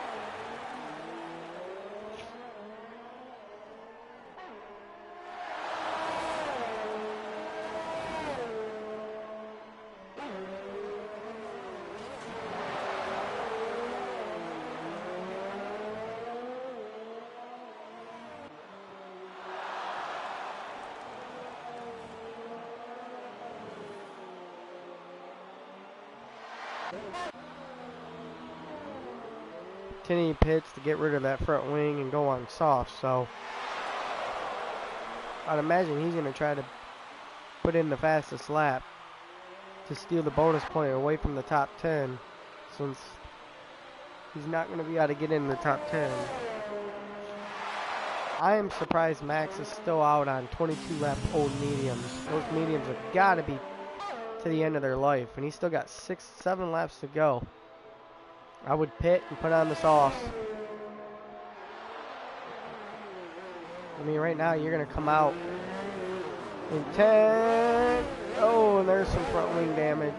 Tinny pits to get rid of that front wing and go on soft, so I'd imagine he's going to try to put in the fastest lap to steal the bonus point away from the top 10, since he's not going to be able to get in the top 10. I am surprised Max is still out on 22 lap old mediums. Those mediums have got to be to the end of their life, and he's still got 6-7 laps to go. I would pit and put on the softs. I mean, right now you're going to come out in 10. Oh, and there's some front wing damage.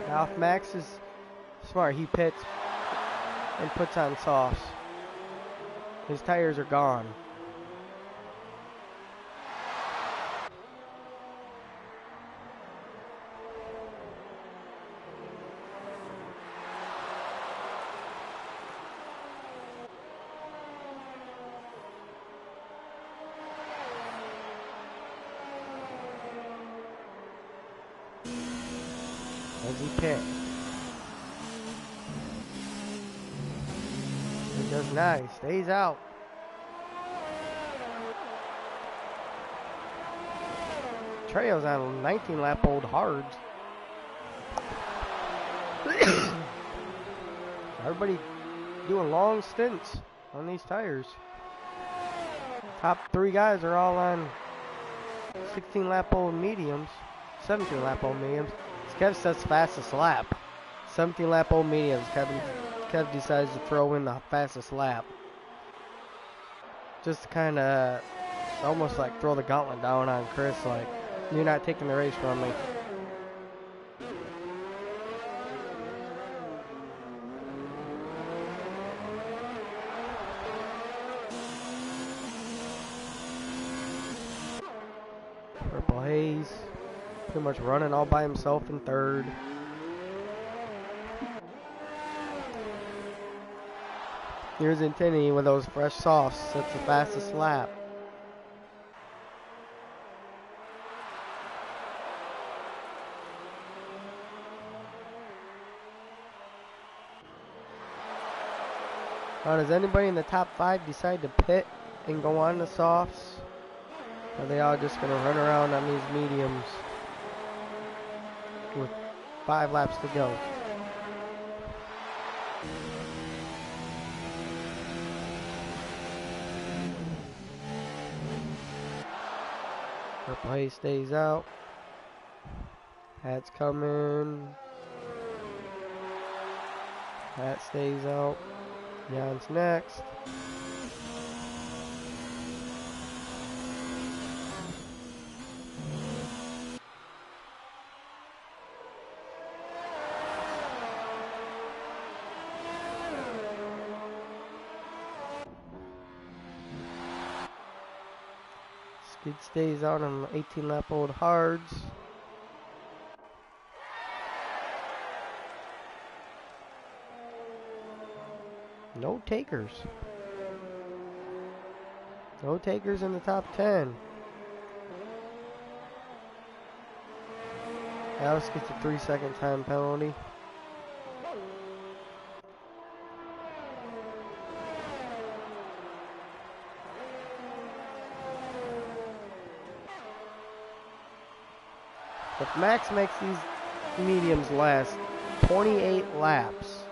Now if Max is smart, he pits and puts on softs. His tires are gone. As he pits. He does nice. Stays out. Trejo's on 19 lap old hards. Everybody doing long stints on these tires. Top 3 guys are all on 16 lap old mediums, 17 lap old mediums. Kev says fastest lap. 17 lap old mediums. Kev decides to throw in the fastest lap. Just to kind of almost like throw the gauntlet down on Chris, like, you're not taking the race from me. Purple Haze. Pretty much running all by himself in third. Here's Intini with those fresh softs. That's the fastest lap. Now, does anybody in the top 5 decide to pit and go on the softs? Or are they all just going to run around on these mediums with 5 laps to go? Purple haze stays out. Hat's coming. Hat stays out. Jan's next. Skid stays out on 18 lap old hards. No takers. No takers in the top 10. Alice gets a 3-second time penalty. If Max makes these mediums last 28 laps,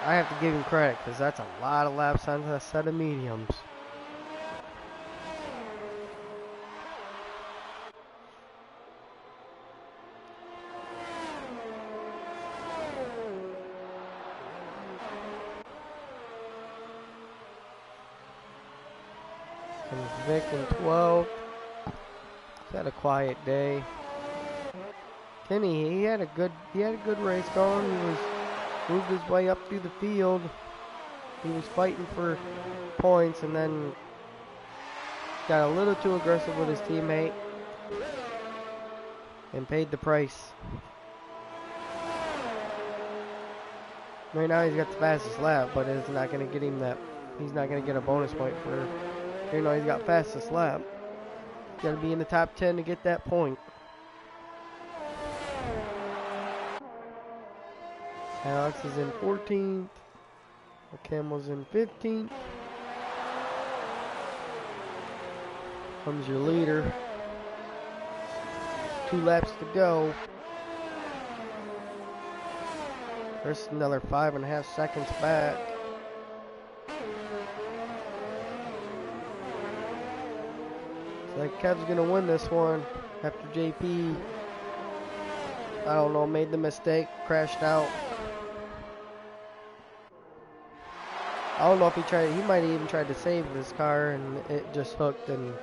I have to give him credit, because that's a lot of laps on a set of mediums. Comes Vic in 12th. He's had a quiet day. Kenny, he had a good race going. He was moved his way up through the field. He was fighting for points and then got a little too aggressive with his teammate and paid the price. Right now he's got the fastest lap, but it's not going to get him that. He's not going to get a bonus point for, he's got fastest lap. He's got to be in the top 10 to get that point. Alex is in 14th. Camel's in 15th. Comes your leader. 2 laps to go. There's another 5.5 seconds back. Looks like Kev's gonna win this one after JP, I don't know, made the mistake, crashed out. I don't know if he might have even tried to save this car and it just hooked, and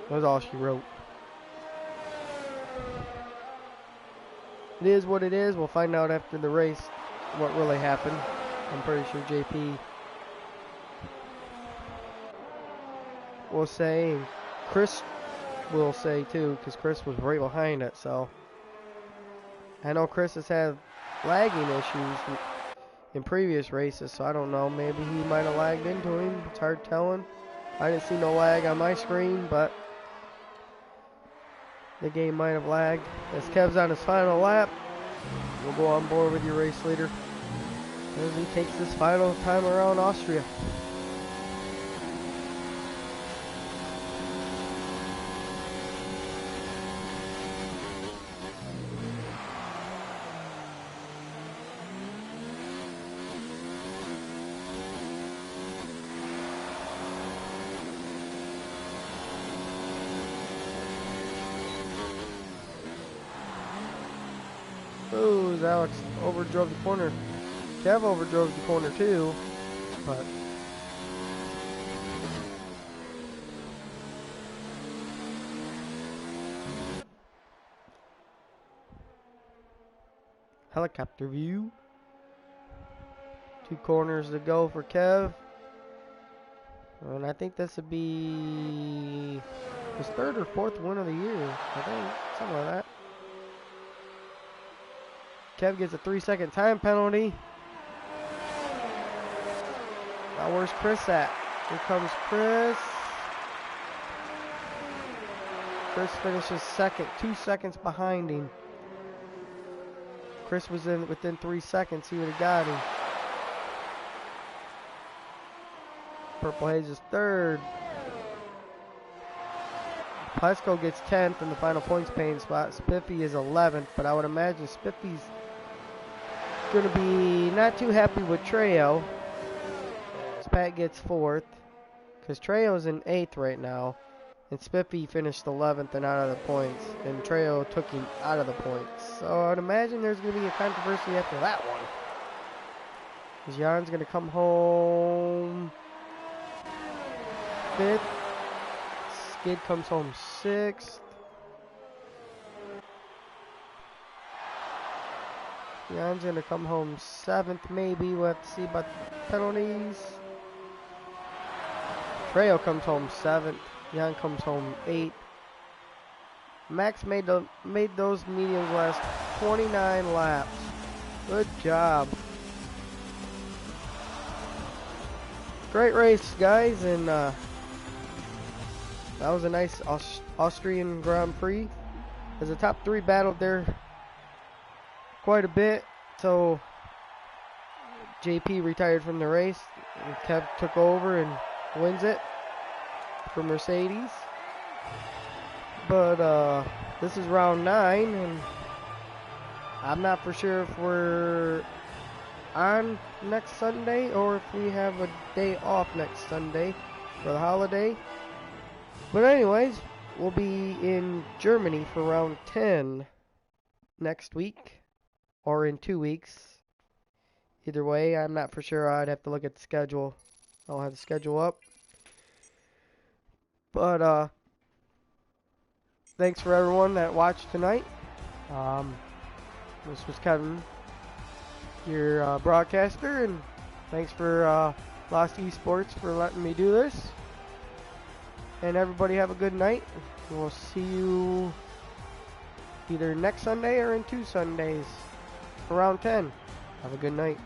that was all she wrote. It is what it is. We'll find out after the race what really happened. I'm pretty sure JP will say, and Chris will say too, because Chris was right behind it. So I know Chris has had lagging issues in previous races, so I don't know, maybe he might have lagged into him. It's hard telling. I didn't see no lag on my screen, but the game might have lagged. As Kev's on his final lap, we'll go on board with your race leader as he takes this final time around Austria. Ooh, Alex overdrove the corner. Kev overdrove the corner too, but helicopter view. 2 corners to go for Kev. And I think this would be his 3rd or 4th win of the year. I think, something like that. Kev gets a 3-second time penalty. Now where's Chris at? Here comes Chris. Chris finishes second, 2 seconds behind him. Chris was within 3 seconds, he would have got him. Purple Haze is 3rd. Plesko gets 10th in the final points paying spot. Spiffy is 11th, but I would imagine Spiffy's going to be not too happy with Trejo. Spat gets 4th, because Trejo's in 8th right now, and Spiffy finished 11th and out of the points, and Trejo took him out of the points. So I would imagine there's going to be a controversy after that one. Because Jan's going to come home 5th. Skid comes home 6th. Jan's going to come home 7th maybe. We'll have to see about the penalties. Trejo comes home 7th. Jan comes home 8th. Max made those mediums last 29 laps. Good job. Great race, guys, and that was a nice Austrian Grand Prix. As the top 3 battled there quite a bit, so JP retired from the race, and Kev took over and wins it for Mercedes. But this is round 9, and I'm not for sure if we're on next Sunday or if we have a day off next Sunday for the holiday. But anyways, we'll be in Germany for round 10 next week or in 2 weeks. Either way, I'm not for sure. I'd have to look at the schedule. I'll have the schedule up. But thanks for everyone that watched tonight. This was Kevin, your broadcaster, and thanks for Lost Esports for letting me do this. And everybody have a good night. We'll see you either next Sunday or in 2 Sundays for round 10. Have a good night.